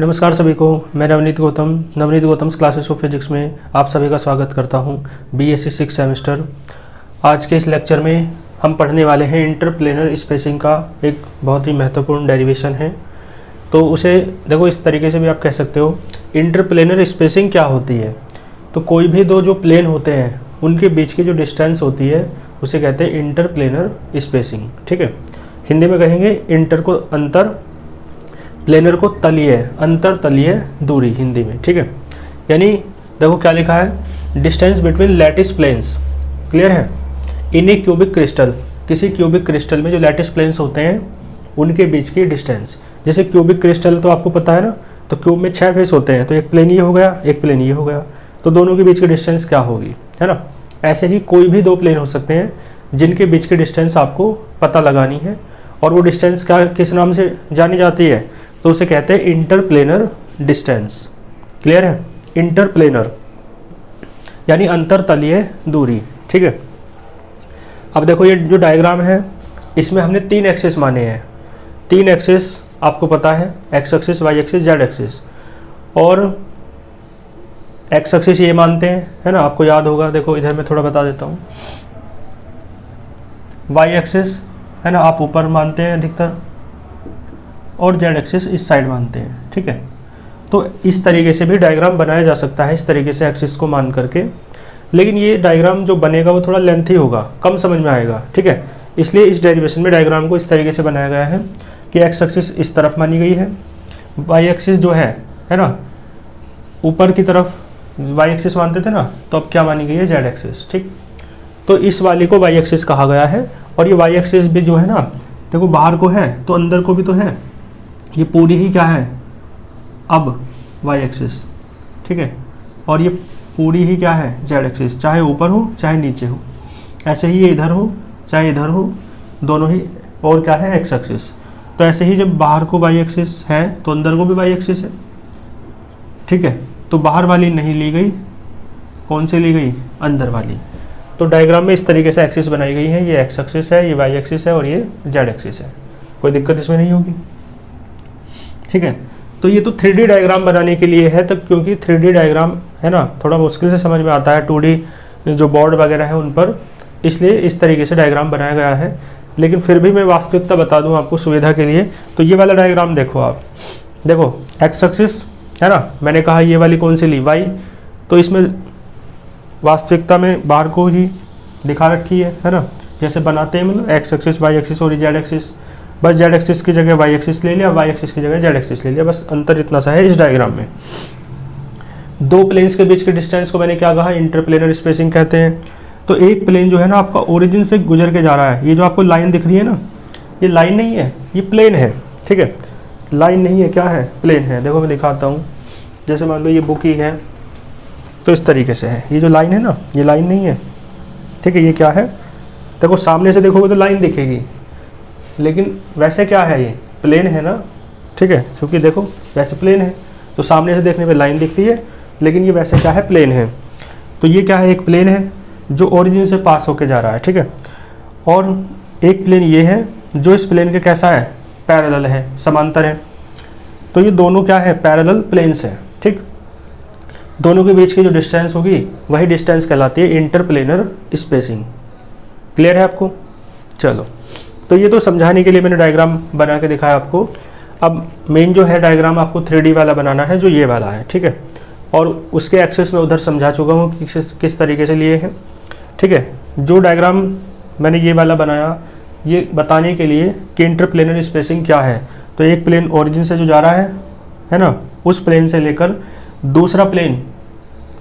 नमस्कार सभी को, मैं Navneet Gautam's classes of physics में आप सभी का स्वागत करता हूं। BSc 6 semester. आज के इस लेक्चर में हम पढ़ने वाले हैं इंटरप्लेनर स्पेसिंग का एक बहुत ही महत्वपूर्ण डेरिवेशन है। तो उसे देखो इस तरीके से भी आप कह सकते हो, इंटरप्लेनर स्पेसिंग क्या होती है। तो कोई भी दो जो प्लेन होते हैं उनके बीच की जो डिस्टेंस होती है उसे कहते हैं इंटरप्लेनर स्पेसिंग। ठीक है, हिंदी में कहेंगे इंटर को अंतर, प्लेनर को तलीय, अंतर तलीय दूरी हिंदी में। ठीक है, यानी देखो क्या लिखा है, distance between lattice planes. Clear है, इन ए क्यूबिक क्रिस्टल, किसी क्यूबिक क्रिस्टल में जो लैटिस प्लेन्स होते हैं उनके बीच की डिस्टेंस। जैसे क्यूबिक क्रिस्टल तो आपको पता है ना, तो क्यूब में 6 फेस होते हैं, तो एक प्लेन ये हो गया, एक प्लेन ये हो गया, तो दोनों के बीच की डिस्टेंस क्या होगी, है ना। ऐसे ही कोई भी दो प्लेन हो सकते हैं जिनके बीच की डिस्टेंस आपको पता लगानी है, और वो डिस्टेंस क्या किस नाम से जानी जाती है, तो उसे कहते हैं इंटरप्लेनर डिस्टेंस। क्लियर है, इंटरप्लेनर यानी अंतरतलीय दूरी। ठीक है, अब देखो ये जो डायग्राम है इसमें हमने 3 एक्सिस माने हैं। 3 एक्सिस आपको पता है, X axis, Y axis, Z axis. और एक्स एक्सिस ये मानते हैं, है ना, आपको याद होगा। देखो इधर मैं थोड़ा बता देता हूँ। वाई एक्सिस है ना, आप ऊपर मानते हैं अधिकतर, और जेड एक्सिस इस साइड मानते हैं। ठीक है, तो इस तरीके से भी डायग्राम बनाया जा सकता है, इस तरीके से एक्सिस को मान करके। लेकिन ये डायग्राम जो बनेगा वो थोड़ा लेंथी होगा, कम समझ में आएगा। ठीक है, इसलिए इस डेरिवेशन में डायग्राम को इस तरीके से बनाया गया है कि एक्स एक्सिस इस तरफ मानी गई है, वाई एक्सिस जो है ना, ऊपर की तरफ वाई एक्सिस मानते थे ना, तो अब क्या मानी गई है, जेड एक्सिस। ठीक, तो इस वाली को वाई एक्सिस कहा गया है। और ये वाई एक्सिस भी जो है ना, देखो बाहर को है तो अंदर को भी तो है, ये पूरी ही क्या है अब वाई एक्सिस। ठीक है, और ये पूरी ही क्या है, जेड एक्सिस, चाहे ऊपर हो चाहे नीचे हो। ऐसे ही ये इधर हो चाहे इधर हो, दोनों ही, और क्या है, एक्स एक्सिस। तो ऐसे ही जब बाहर को वाई एक्सिस है तो अंदर को भी वाई एक्सिस है। ठीक है, तो बाहर वाली नहीं ली गई, कौन सी ली गई, अंदर वाली। तो डायग्राम में इस तरीके से एक्सिस बनाई गई है, ये एक्स एक्सिस है, ये वाई एक्सिस है, और ये जेड एक्सिस है। कोई दिक्कत इसमें नहीं होगी। ठीक है, तो ये तो 3D डायग्राम बनाने के लिए है, तब क्योंकि 3D डायग्राम है ना थोड़ा मुश्किल से समझ में आता है 2D जो बोर्ड वगैरह है उन पर, इसलिए इस तरीके से डायग्राम बनाया गया है। लेकिन फिर भी मैं वास्तविकता बता दूं आपको सुविधा के लिए। तो ये वाला डायग्राम देखो आप, देखो एक्स एक्सिस है ना, मैंने कहा ये वाली कौन सी ली, वाई, तो इसमें वास्तविकता में बाहर को ही दिखा रखी है ना, जैसे बनाते हैं मतलब एक्स एक्सिस, वाई एक्सिस और जेड एक्सिस। बस जेड एक्सिस की जगह वाई एक्सिस ले लिया, वाई एक्सिस की जगह जेड एक्सिस ले लिया, बस अंतर इतना सा है इस डायग्राम में। दो प्लेन्स के बीच के डिस्टेंस को मैंने क्या कहा, इंटरप्लेनर स्पेसिंग कहते हैं। तो एक प्लेन जो है ना आपका ओरिजिन से गुजर के जा रहा है, ये जो आपको लाइन दिख रही है ना, ये लाइन नहीं है, ये प्लेन है। ठीक है, लाइन नहीं है, क्या है, प्लेन है। देखो मैं दिखाता हूँ, जैसे मान लो ये बुक ही है, तो इस तरीके से है। ये जो लाइन है ना, ये लाइन नहीं है। ठीक है, ये क्या है, देखो सामने से देखोगे तो लाइन दिखेगी, लेकिन वैसे क्या है, ये प्लेन है ना। ठीक है, क्योंकि देखो वैसे प्लेन है तो सामने से देखने पे लाइन दिखती है, लेकिन ये वैसे क्या है, प्लेन है। तो ये क्या है, एक प्लेन है जो ओरिजिन से पास होके जा रहा है। ठीक है, और एक प्लेन ये है जो इस प्लेन के कैसा है, पैरेलल है, समांतर है। तो ये दोनों क्या है, पैरेलल प्लेन्स है। ठीक, दोनों के बीच की जो डिस्टेंस होगी वही डिस्टेंस कहलाती है इंटरप्लेनर स्पेसिंग। क्लियर है आपको। चलो, तो ये तो समझाने के लिए मैंने डायग्राम बना के दिखाया आपको। अब मेन जो है डायग्राम आपको 3D वाला बनाना है, जो ये वाला है। ठीक है, और उसके एक्सेस में उधर समझा चुका हूँ कि किस तरीके से लिए हैं। ठीक है, जो डायग्राम मैंने ये वाला बनाया ये बताने के लिए कि इंटरप्लेनर स्पेसिंग क्या है। तो एक प्लेन ओरिजिन से जो जा रहा है ना, उस प्लेन से लेकर दूसरा प्लेन,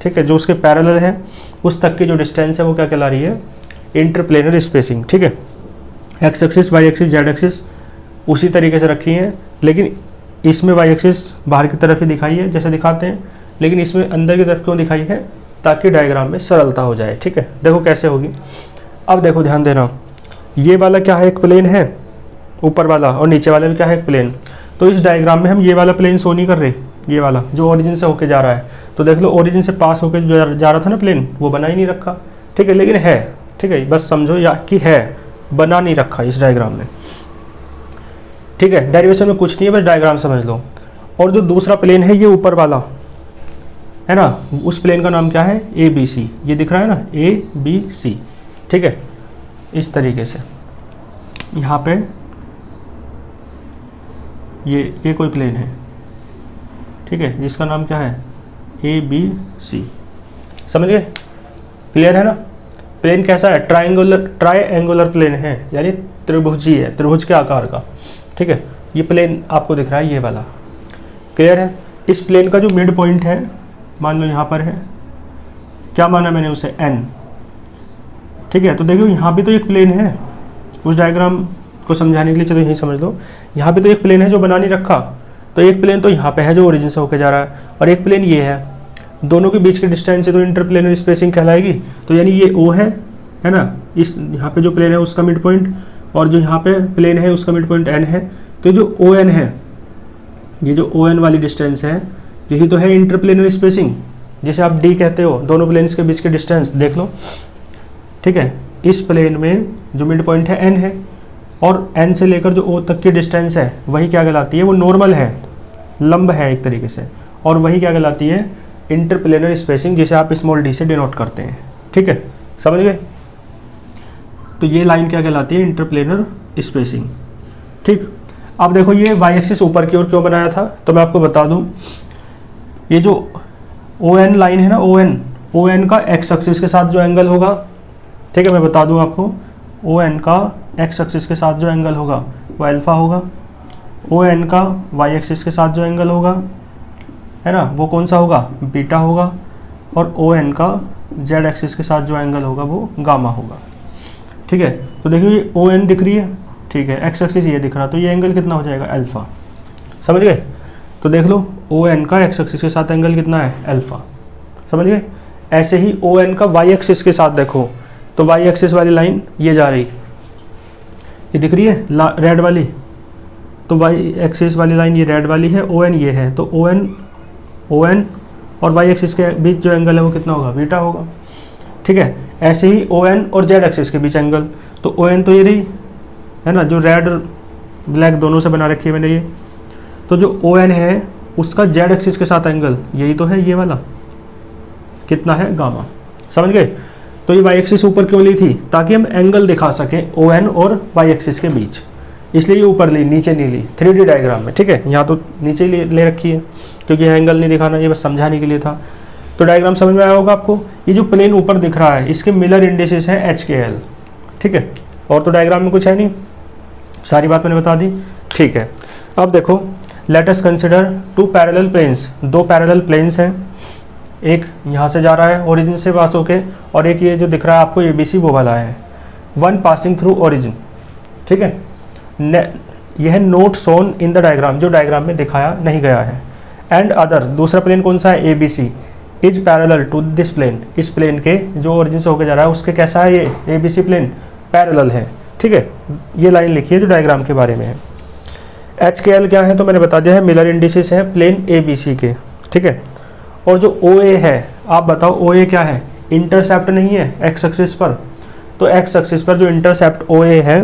ठीक है, जो उसके पैरेलल है, उस तक की जो डिस्टेंस है वो क्या कहला रही है, इंटरप्लेनर स्पेसिंग। ठीक है, X axis, Y axis, Z axis उसी तरीके से रखी हैं, लेकिन इसमें वाई एक्सिस बाहर की तरफ ही दिखाई है जैसे दिखाते हैं, लेकिन इसमें अंदर की तरफ क्यों दिखाई है, ताकि डायग्राम में सरलता हो जाए। ठीक है, देखो कैसे होगी। अब देखो ध्यान देना, ये वाला क्या है, एक प्लेन है ऊपर वाला, और नीचे वाला भी क्या है, एक प्लेन। तो इस डायग्राम में हम ये वाला प्लेन शो नहीं कर रहे, ये वाला जो ओरिजिन से होके जा रहा है। तो देख लो ओरिजिन से पास होके जो जा रहा था ना प्लेन, वो बना ही नहीं रखा। ठीक है, लेकिन है। ठीक है, बस समझो या कि है, बना नहीं रखा इस डायग्राम में। ठीक है, डेरिवेशन में कुछ नहीं है, बस डायग्राम समझ लो। और जो दूसरा प्लेन है ये ऊपर वाला है ना, उस प्लेन का नाम क्या है, ए बी सी। ये दिख रहा है ना, ए बी सी, ठीक है। इस तरीके से यहाँ पे ये कोई प्लेन है, ठीक है, जिसका नाम क्या है, ए बी सी। समझ गए, क्लियर है ना। प्लेन कैसा है, ट्राइएंगुलर प्लेन है, यानी त्रिभुजी है, त्रिभुज के आकार का, ठीक है। ये प्लेन आपको दिख रहा है, ये वाला, क्लियर है। इस प्लेन का जो मिड पॉइंट है, मान लो यहाँ पर है, क्या माना मैंने उसे, एन, ठीक है। तो देखो यहाँ भी तो एक प्लेन है, उस डायग्राम को समझाने के लिए चलो यही समझ लो, यहाँ पे तो एक प्लेन है जो बना नहीं रखा, तो एक प्लेन तो यहाँ पे है जो ओरिजिन से होकर जा रहा है, और एक प्लेन ये है, दोनों के बीच के डिस्टेंस से तो इंटरप्लेनर स्पेसिंग कहलाएगी। तो यानी ये ओ है ना, इस यहाँ पे जो प्लेन है उसका मिड पॉइंट, और जो यहाँ पे प्लेन है उसका मिड पॉइंट एन है। तो जो ओ एन है, ये जो ओ एन वाली डिस्टेंस है, यही तो है इंटरप्लेनर स्पेसिंग, जिसे आप डी कहते हो, दोनों प्लेन्स के बीच के डिस्टेंस देख लो, ठीक है। इस प्लेन में जो मिड पॉइंट है एन है, और एन से लेकर जो ओ तक की डिस्टेंस है वही क्या कहलाती है, वो नॉर्मल है, लंब है एक तरीके से, और वही क्या कहलाती है, इंटरप्लेनर स्पेसिंग, जिसे आप स्मॉल डी से डिनोट करते हैं, ठीक है, समझ गए। तो ये लाइन क्या कहलाती है, इंटरप्लेनर स्पेसिंग, ठीक। अब देखो ये वाई एक्सिस ऊपर की ओर क्यों बनाया था, तो मैं आपको बता दूं, ये जो ओ एन लाइन है ना, ओ एन का एक्स एक्सिस के साथ जो एंगल होगा, ठीक है, मैं बता दूं आपको, ओ एन का एक्स एक्सिस के साथ जो एंगल होगा वो अल्फा होगा, ओ एन का वाई एक्सिस के साथ जो एंगल होगा, है ना, वो कौन सा होगा, बीटा होगा, और ओ एन का जेड एक्सिस के साथ जो एंगल होगा वो गामा होगा, ठीक है। तो देखिए ये ओ एन दिख रही है, ठीक है, एक्स एक्सिस ये दिख रहा, तो ये एंगल कितना हो जाएगा, अल्फा, समझ गए। तो देख लो ओ एन का एक्स एक्सिस के साथ एंगल कितना है, अल्फा, समझ गए। ऐसे ही ओ एन का वाई एक्सिस के साथ देखो, तो वाई एक्सिस वाली लाइन ये जा रही, ये दिख रही है रेड वाली, तो वाई एक्सिस वाली लाइन ये रेड वाली है, ओ एन ये है, तो ओ एन और वाई एक्सिस के बीच जो एंगल है वो कितना होगा, बीटा होगा, ठीक है। ऐसे ही ओ एन और जेड एक्सिस के बीच एंगल, तो ओ एन तो ये रही है ना, जो रेड ब्लैक दोनों से बना रखी है मैंने ये, तो जो ओ एन है उसका जेड एक्सिस के साथ एंगल यही तो है, ये वाला कितना है, गामा, समझ गए। तो ये वाई एक्सिस ऊपर क्यों ली थी, ताकि हम एंगल दिखा सकें ओ एन और वाई एक्सिस के बीच, इसलिए ये ऊपर ली, नीचे नहीं ली 3D डायग्राम में, ठीक है। यहाँ तो नीचे ही ले रखी है, क्योंकि एंगल नहीं दिखाना, ये बस समझाने के लिए था। तो डायग्राम समझ में आया होगा आपको। ये जो प्लेन ऊपर दिख रहा है इसके मिलर इंडिसेस है एच के एल, ठीक है, और तो डायग्राम में कुछ है नहीं, सारी बात मैंने बता दी, ठीक है। अब देखो, let us consider two parallel planes, दो पैरेलल प्लेन्स हैं, एक यहाँ से जा रहा है ओरिजिन से पास होके, और एक ये जो दिख रहा है आपको ए बी सी वो वाला है, वन पासिंग थ्रू ओरिजिन, ठीक है। यह note shown in the diagram, जो डायग्राम में दिखाया नहीं गया है। एंड अदर, दूसरा प्लेन कौन सा है, A B C, is parallel to this plane, इस प्लेन के जो ओरिजिन से होकर जा रहा है उसके कैसा है, ये A B C plane parallel है, ठीक है। ये लाइन लिखी है जो डायग्राम के बारे में है। एच के एल क्या है, तो मैंने बता दिया है, मिलर इंडिसेस है प्लेन ए बी सी के, ठीक है। और जो ओ ए है, आप बताओ ओ ए क्या है, इंटरसेप्ट नहीं है एक्स एक्सिस पर, तो एक्स एक्सिस पर जो इंटरसेप्ट ओ ए है,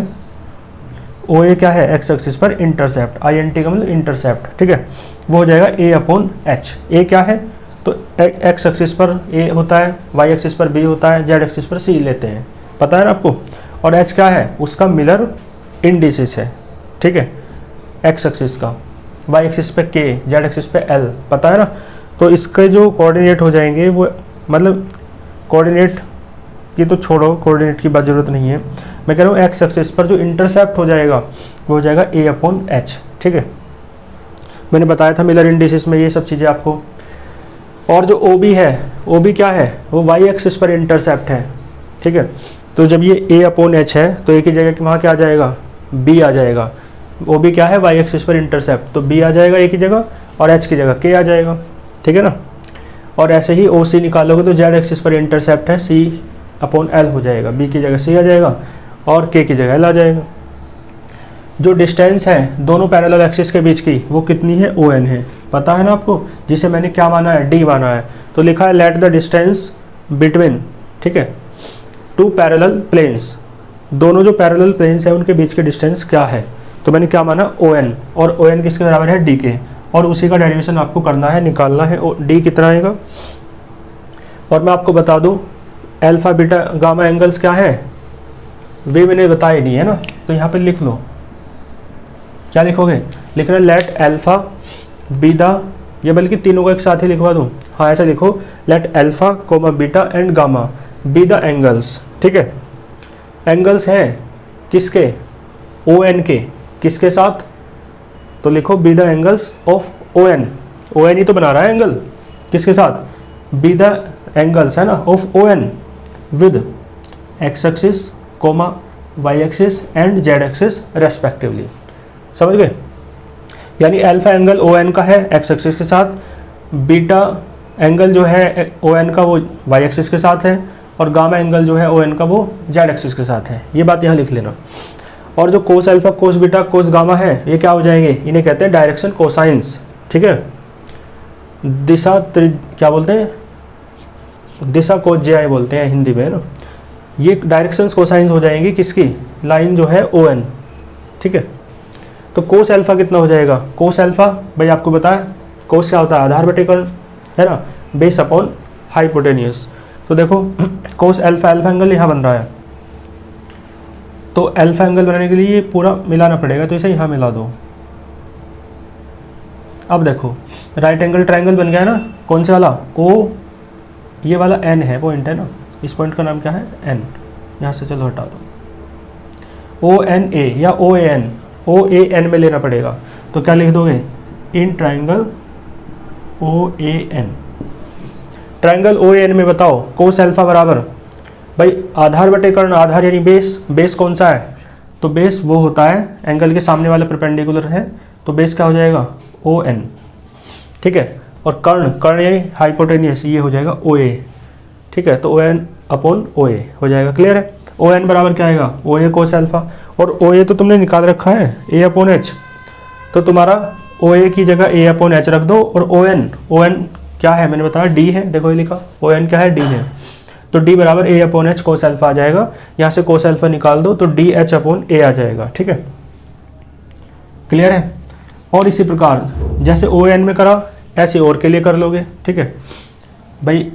ओ ए क्या है, एक्स एक्सिस पर इंटरसेप्ट, आई एन टी का मतलब इंटरसेप्ट, ठीक है, वो हो जाएगा ए अपॉन एच। ए क्या है, तो एक्स एक्सिस पर ए होता है, वाई एक्सिस पर बी होता है, जेड एक्सिस पर सी लेते हैं, पता है ना आपको। और एच क्या है, उसका मिलर इंडिसेस है, ठीक है, एक्स एक्सिस का, वाई एक्सिस पे के, जेड एक्सिस पे एल, पता है ना। तो इसके जो कोऑर्डिनेट हो जाएंगे वो, मतलब कोऑर्डिनेट की तो छोड़ो, कोऑर्डिनेट की बात जरूरत नहीं है, मैं कह रहा हूँ एक्स एक्सिस पर जो इंटरसेप्ट हो जाएगा वो हो जाएगा ए अपॉन एच, ठीक है। मैंने बताया था मिलर इंडिसेस में ये सब चीज़ें आपको। और जो ओ बी है, ओ बी क्या है, वो वाई एक्सिस पर इंटरसेप्ट है, ठीक है। तो जब ये ए अपॉन एच है तो एक ही जगह वहाँ क्या आ जाएगा, बी आ जाएगा। ओ बी क्या है, वाई एक्सिस पर इंटरसेप्ट, तो बी आ जाएगा एक ही जगह, और एच की जगह के आ जाएगा, ठीक है ना। और ऐसे ही ओ सी निकालोगे तो जेड एक्सिस पर इंटरसेप्ट है, सी अपॉन एल हो जाएगा, बी की जगह सी आ जाएगा और के की जगह एल आ जाएगा। जो डिस्टेंस है दोनों पैरेलल एक्सिस के बीच की वो कितनी है, ओ एन है, पता है ना आपको, जिसे मैंने क्या माना है, डी माना है। तो लिखा है लेट द डिस्टेंस बिटवीन, ठीक है, टू पैरेलल प्लेन्स, दोनों जो पैरेलल प्लेन्स हैं उनके बीच के डिस्टेंस क्या है, तो मैंने क्या माना, ओ एन, और ओ एन किसके बराबर है, डी के। और उसी का डेरिवेशन आपको करना है, निकालना है। और डी कितना आएगा। और मैं आपको बता दूं अल्फा बीटा गामा एंगल्स क्या है, वे मैंने बताया नहीं है ना, तो यहाँ पे लिख लो। क्या लिखोगे, लिखना लेट अल्फा बी द, ये बल्कि तीनों को एक साथ ही लिखवा दूं, हाँ ऐसा लिखो, let alpha comma beta and gamma B the angles. ठीक है, एंगल्स हैं किसके, ओ एन के, किसके साथ, तो लिखो B the angles of O N, O N ही तो बना रहा है एंगल, किसके साथ, बी द एंगल्स है ना of O N with X axis comma Y axis and Z axis respectively. समझ गए, यानी अल्फा एंगल ओ एन का है एक्स एक्सिस के साथ, बीटा एंगल जो है ओ एन का वो वाई एक्सिस के साथ है, और गामा एंगल जो है ओ एन का वो जेड एक्सिस के साथ है। ये बात यहाँ लिख लेना। और जो cos alpha cos beta cos gamma है ये क्या हो जाएंगे, इन्हें कहते हैं डायरेक्शन कोसाइंस। ठीक है, दिशा क्या बोलते हैं, दिशा कोज्याय बोलते हैं हिंदी में ना। ये डायरेक्शंस कोसाइंस हो जाएंगी किसकी, लाइन जो है ओ एन। ठीक है, तो कोस अल्फा कितना हो जाएगा, कोस अल्फा भाई आपको पता है कोस क्या होता है, आधार बटे कर्ण है ना, बेस अपॉन हाइपोटेनियस। तो देखो कोस अल्फा, अल्फा एंगल यहाँ बन रहा है, तो अल्फा एंगल बनाने के लिए ये पूरा मिलाना पड़ेगा, तो इसे यहाँ मिला दो। अब देखो राइट एंगल ट्रायंगल बन गया है ना, कौन से वाला, ओ, ये वाला एन है पॉइंट है ना, इस पॉइंट का नाम क्या है, एन। यहाँ से चलो हटा दो, ओ एन ए या ओ A N, O A N में लेना पड़ेगा। तो क्या लिख दोगे, in triangle O A N. Triangle O A N में बताओ कोस अल्फा बराबर, भाई आधार बटे कर्ण, आधार यानी बेस, बेस कौन सा है, तो बेस वो होता है एंगल के सामने वाला परपेंडिकुलर है, तो बेस क्या हो जाएगा, ओ एन। ठीक है, और कर्ण, कर्ण यानी हाइपोटेनियस, ये हो जाएगा ओ ए। ठीक है, तो ओ एन अपॉन ओ ए हो जाएगा। क्लियर है, ओ एन बराबर क्या आएगा, ओ ए कोस अल्फा, और ओ ए तो तुमने निकाल रखा है ए अपॉन एच, तो तुम्हारा ओ ए की जगह ए अपॉन एच रख दो, और ओ एन क्या है मैंने बताया डी है, देखो ये लिखा, ओ एन क्या है, डी है, तो डी बराबर ए अपॉन एच कोस अल्फा आ जाएगा। यहाँ से कोस अल्फा निकाल दो तो डी एच अपॉन ए आ जाएगा। ठीक है, क्लियर है। और इसी प्रकार जैसे ओ एन में करा ऐसे और के लिए कर लोगे। ठीक है भाई,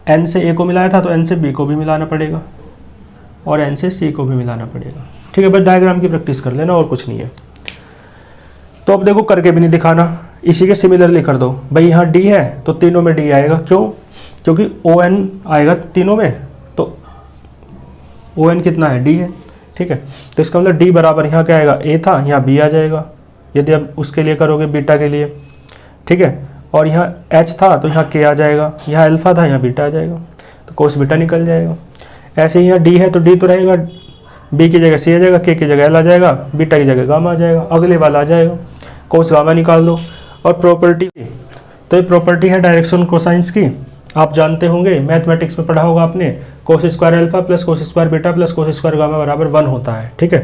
एन से ए को मिलाया था तो एन से बी को भी मिलाना पड़ेगा, और एन से सी को भी मिलाना पड़ेगा। ठीक है, बस डायग्राम की प्रैक्टिस कर लेना और कुछ नहीं है। तो अब देखो करके भी नहीं दिखाना, इसी के सिमिलरली कर दो। भाई यहाँ डी है तो तीनों में डी आएगा, क्यों, क्योंकि ओ एन आएगा तीनों में, तो ओ एन कितना है, डी है। ठीक है, तो इसका मतलब डी बराबर यहाँ क्या आएगा, ए था, यहाँ बी आ जाएगा यदि आप उसके लिए करोगे बीटा के लिए। ठीक है, और यहाँ एच था तो यहाँ के आ जाएगा, यहाँ अल्फा था यहाँ बीटा आ जाएगा, तो कोस बीटा निकल जाएगा। ऐसे ही यहाँ डी है तो डी तो रहेगा, बी की जगह सी आ जाएगा, के की जगह एल आ जाएगा, बीटा की जगह गामा आ जाएगा, अगले वाला आ जाएगा, कोस गामा निकाल दो। और प्रॉपर्टी, तो ये प्रॉपर्टी है डायरेक्शन कोसाइंस की, आप जानते होंगे मैथमेटिक्स में पढ़ा होगा आपने, cos square alpha plus cos square beta plus cos square gamma बराबर 1 होता है। ठीक है,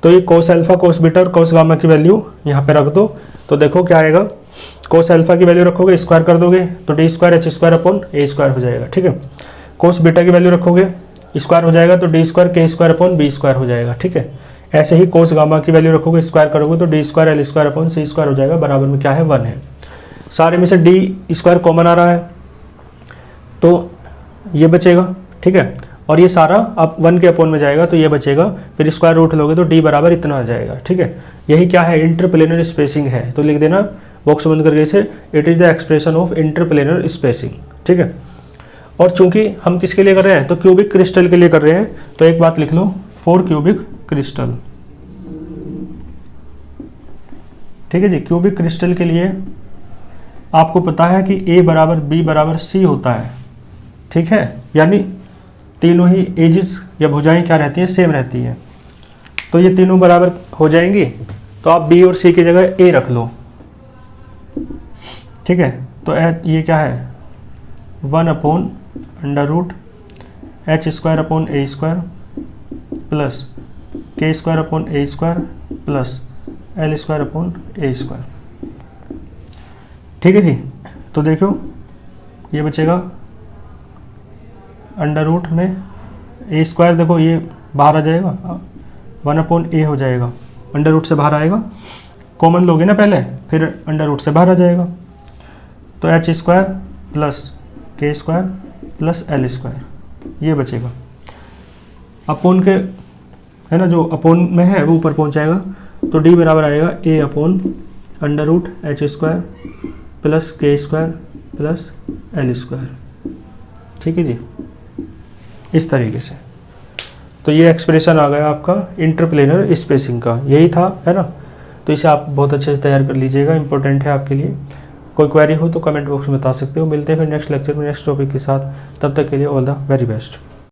तो ये कोस अल्फा कोस बीटा और कोस गामा की वैल्यू यहाँ पे रख दो, तो देखो क्या आएगा, कोस अल्फा की वैल्यू रखोगे स्क्वायर कर दोगे तो D square H square upon A square हो जाएगा। ठीक है, कोस बीटा की वैल्यू रखोगे स्क्वायर हो जाएगा तो D square K square upon B square हो जाएगा। ठीक है, ऐसे ही कोस गामा की वैल्यू रखोगे स्क्वायर करोगे तो D square L square upon C square हो जाएगा, बराबर में क्या है 1 है। सारे में से डी स्क्वायर कॉमन आ रहा है तो ये बचेगा। ठीक है, और ये सारा अब 1 के अपॉन में जाएगा तो ये बचेगा, फिर स्क्वायर रूट लोगे तो डी बराबर इतना आ जाएगा। ठीक है, यही क्या है, इंटरप्लेनर स्पेसिंग है, तो लिख देना बॉक्स बंद करके इसे, it is the expression of interplanar spacing. ठीक है, और चूंकि हम किसके लिए कर रहे हैं, तो क्यूबिक क्रिस्टल के लिए कर रहे हैं, तो एक बात लिख लो, फॉर क्यूबिक क्रिस्टल। ठीक है जी, क्यूबिक क्रिस्टल के लिए आपको पता है कि ए बराबर बी बराबर सी होता है। ठीक है, यानी तीनों ही एजेस या भुजाएं क्या रहती हैं, सेम रहती हैं, तो ये तीनों बराबर हो जाएंगी, तो आप बी और सी की जगह ए रख लो। ठीक है, तो ये क्या है, 1 upon under root H square upon A square plus K square upon A square plus L square upon A square. ठीक है जी, तो देखो ये बचेगा अंडर रूट में ए स्क्वायर, देखो ये बाहर आ जाएगा, 1 अपॉन ए हो जाएगा, अंडर रूट से बाहर आएगा, कॉमन लोगे ना पहले, फिर अंडर रूट से बाहर आ जाएगा। तो H square plus K square plus L square ये बचेगा। अपोन के है ना, जो अपोन में है वो ऊपर पहुंच जाएगा। तो डी बराबर आएगा A upon under root H square plus K square plus L square. ठीक है जी, इस तरीके से। तो ये एक्सप्रेशन आ गया आपका इंटरप्लेनर स्पेसिंग का, यही था, है ना। तो इसे आप बहुत अच्छे से तैयार कर लीजिएगा, इंपॉर्टेंट है आपके लिए। कोई क्वेरी हो तो कमेंट बॉक्स में बता सकते हो। मिलते हैं फिर नेक्स्ट लेक्चर में नेक्स्ट टॉपिक के साथ। तब तक के लिए ऑल द वेरी बेस्ट।